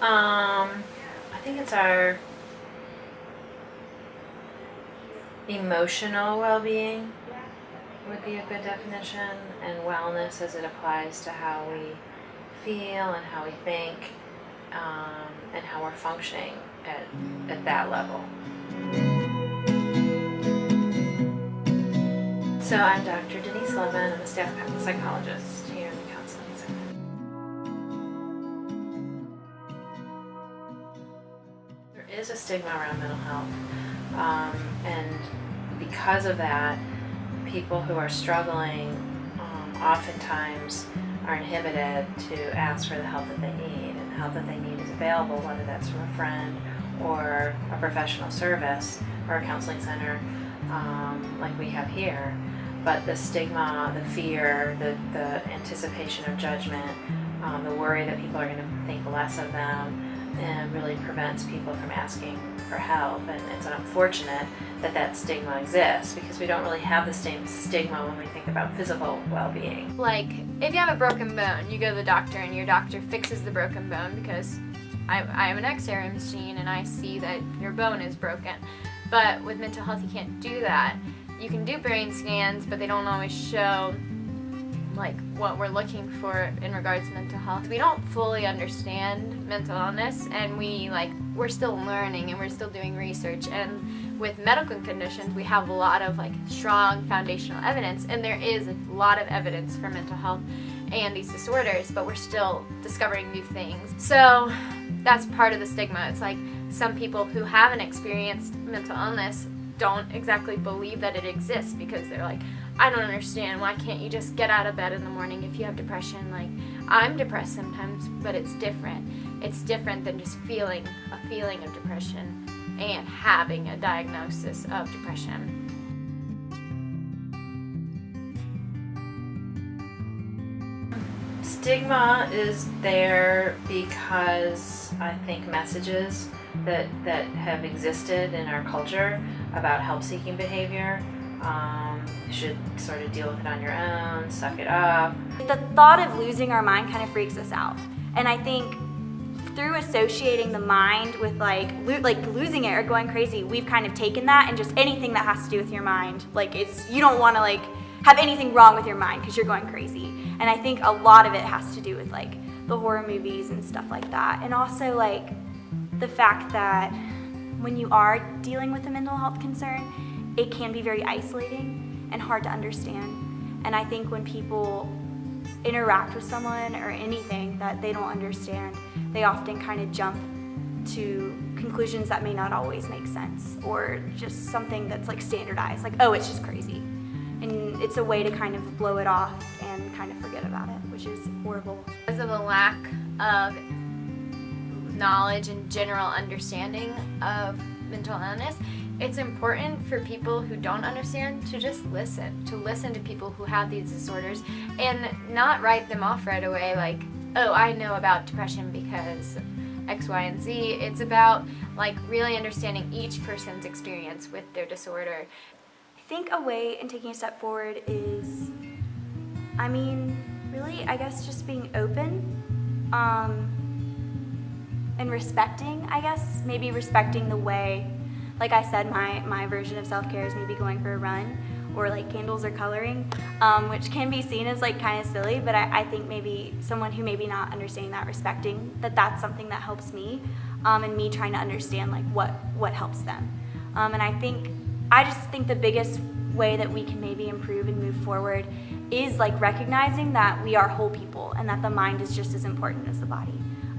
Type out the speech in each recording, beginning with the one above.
I think it's our emotional well-being would be a good definition, and wellness as it applies to how we feel and how we think, and how we're functioning at that level. So I'm Dr. Denise Levin. I'm a staff psychologist here in the Counseling Center. There is a stigma around mental health, and because of that, people who are struggling oftentimes are inhibited to ask for the help that they need, and the help that they need is available, whether that's from a friend or a professional service or a counseling center like we have here. But the stigma, the fear, the anticipation of judgment, the worry that people are going to think less of them, and really prevents people from asking for help. And it's unfortunate that that stigma exists, because we don't really have the same stigma when we think about physical well-being. Like, if you have a broken bone, you go to the doctor and your doctor fixes the broken bone because I have an X-ray machine and I see that your bone is broken. But with mental health, you can't do that. You can do brain scans, but they don't always show like what we're looking for in regards to mental health. We don't fully understand mental illness, and we're still learning and we're still doing research. And with medical conditions, we have a lot of strong foundational evidence, and there is a lot of evidence for mental health and these disorders, but we're still discovering new things. So that's part of the stigma. It's like some people who haven't experienced mental illness don't exactly believe that it exists, because they're like, I don't understand, why can't you just get out of bed in the morning if you have depression? Like, I'm depressed sometimes, but it's different. It's different than just feeling a feeling of depression and having a diagnosis of depression. Stigma is there because I think messages that have existed in our culture about help-seeking behavior, should sort of deal with it on your own, suck it up. The thought of losing our mind kind of freaks us out, and I think through associating the mind with losing it or going crazy, we've kind of taken that, and just anything that has to do with your mind, you don't want to have anything wrong with your mind because you're going crazy. And I think a lot of it has to do with the horror movies and stuff like that, and also the fact that when you are dealing with a mental health concern, it can be very isolating and hard to understand. And I think when people interact with someone or anything that they don't understand, they often kind of jump to conclusions that may not always make sense, or just something that's standardized, oh, it's just crazy. And it's a way to kind of blow it off and kind of forget about it, which is horrible. Because of a lack of knowledge and general understanding of mental illness, it's important for people who don't understand to just listen to people who have these disorders, and not write them off right away oh, I know about depression because X, Y, and Z. It's about really understanding each person's experience with their disorder. I think a way in taking a step forward is, really, I guess just being open, and respecting, maybe respecting the way, like I said, my version of self-care is maybe going for a run, or candles or coloring, which can be seen as kind of silly, but I think maybe someone who maybe not understanding that, respecting that that's something that helps me, and me trying to understand what helps them. And I just think the biggest way that we can maybe improve and move forward is recognizing that we are whole people, and that the mind is just as important as the body.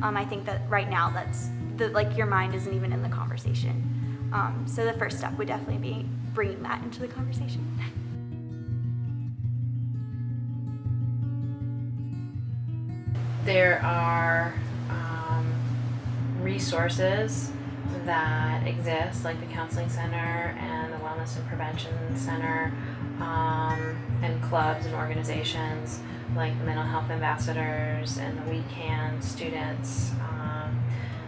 I think that right now that's your mind isn't even in the conversation. So the first step would definitely be bringing that into the conversation. There are resources that exist, like the Counseling Center and the Wellness and Prevention Center, and clubs and organizations like the Mental Health Ambassadors and the We Can students.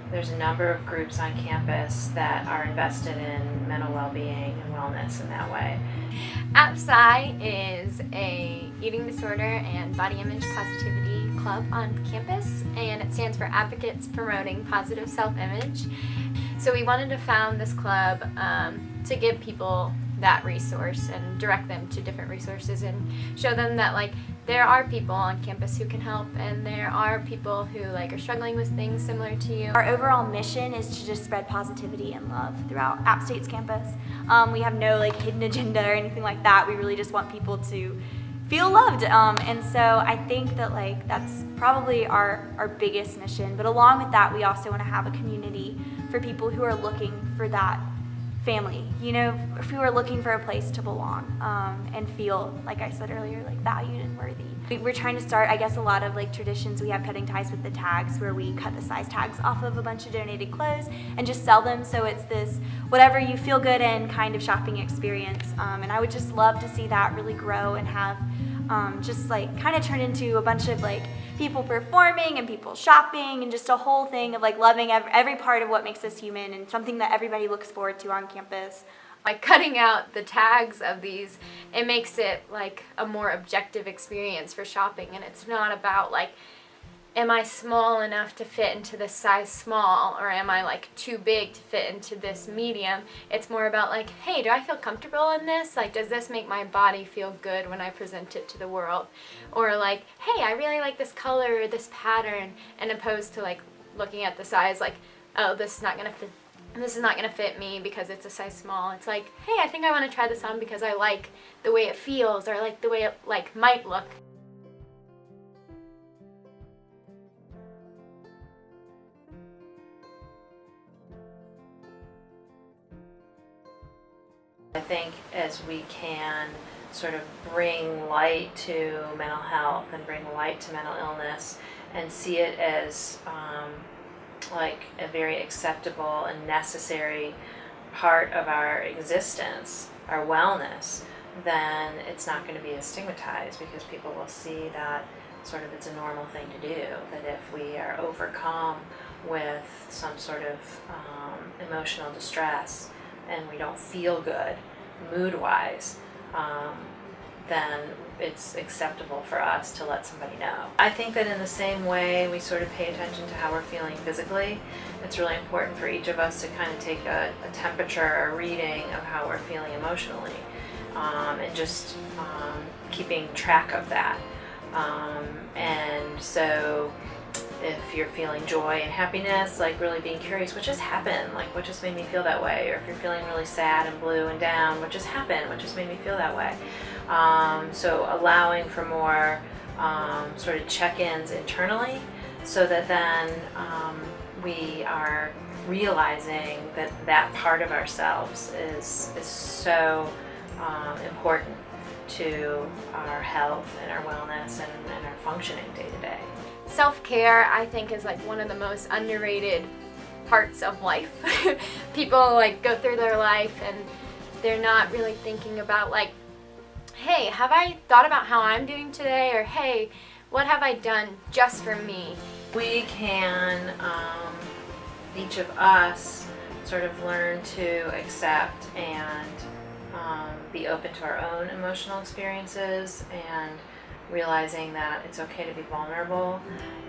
There's a number of groups on campus that are invested in mental well-being and wellness in that way. APSI is a eating disorder and body image positivity club on campus, and it stands for Advocates Promoting Positive Self-Image. So we wanted to found this club to give people that resource and direct them to different resources and show them that like there are people on campus who can help, and there are people who like are struggling with things similar to you. Our overall mission is to just spread positivity and love throughout App State's campus. We have no like hidden agenda or anything like that. We really just want people to feel loved, and so I think that like that's probably our biggest mission. But along with that, we also want to have a community for people who are looking for that family, you know, who are looking for a place to belong, and feel, like I said earlier, like valued and worthy. We're trying to start, I guess, a lot of like traditions. We have Cutting Ties with the Tags, where we cut the size tags off of a bunch of donated clothes and just sell them. So it's this whatever you feel good in kind of shopping experience. And I would just love to see that really grow and have just like kind of turn into a bunch of like people performing and people shopping and just a whole thing of like loving every part of what makes us human, and something that everybody looks forward to on campus. By cutting out the tags of these, it makes it like a more objective experience for shopping, and it's not about like, am I small enough to fit into this size small, or am I like too big to fit into this medium? It's more about like, hey, do I feel comfortable in this? Like, does this make my body feel good when I present it to the world? Or like, hey, I really like this color or this pattern, and opposed to like looking at the size like, oh, this is not gonna fit me because it's a size small. It's like, hey, I think I want to try this on because I like the way it feels, or I like the way it like might look. I think as we can sort of bring light to mental health and bring light to mental illness and see it as like a very acceptable and necessary part of our existence, our wellness, then it's not going to be as stigmatized, because people will see that sort of it's a normal thing to do, that if we are overcome with some sort of emotional distress and we don't feel good mood-wise, then it's acceptable for us to let somebody know. I think that in the same way we sort of pay attention to how we're feeling physically, it's really important for each of us to kind of take a temperature, a reading of how we're feeling emotionally, and just keeping track of that. And so if you're feeling joy and happiness, like really being curious, what just happened? Like, what just made me feel that way? Or if you're feeling really sad and blue and down, what just happened? What just made me feel that way? So allowing for more sort of check-ins internally, so that then we are realizing that that part of ourselves is so important to our health and our wellness and our functioning day to day. Self-care, I think, is like one of the most underrated parts of life. People like go through their life and they're not really thinking about like, hey, have I thought about how I'm doing today? Or hey, what have I done just for me? We can, each of us, sort of learn to accept and be open to our own emotional experiences, and realizing that it's okay to be vulnerable.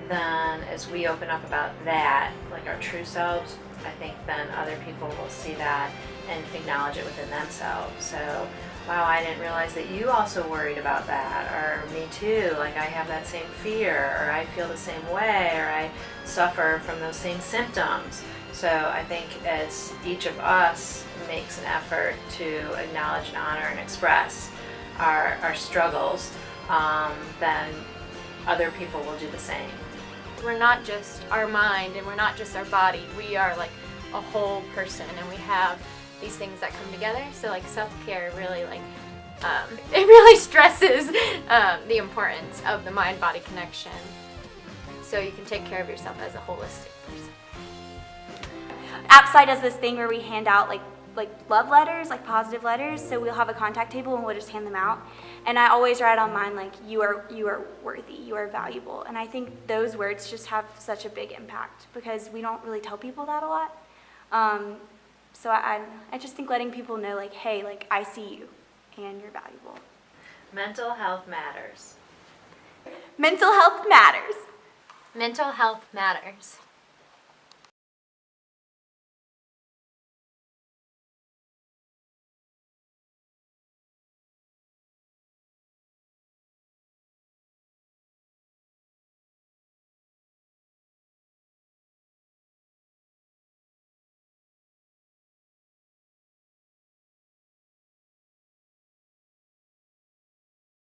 Then as we open up about that, like our true selves, I think then other people will see that and acknowledge it within themselves. So, wow, I didn't realize that you also worried about that, or me too, like I have that same fear, or I feel the same way, or I suffer from those same symptoms. So I think as each of us makes an effort to acknowledge and honor and express our struggles, then other people will do the same. We're not just our mind and we're not just our body. We are like a whole person, and we have these things that come together. So like self-care really like it really stresses the importance of the mind-body connection, so you can take care of yourself as a holistic person. AppSci does this thing where we hand out like love letters, like positive letters. So we'll have a contact table and we'll just hand them out. And I always write on mine like, you are worthy, you are valuable. And I think those words just have such a big impact, because we don't really tell people that a lot. So I just think letting people know like, hey, like I see you and you're valuable. Mental health matters. Mental health matters. Mental health matters.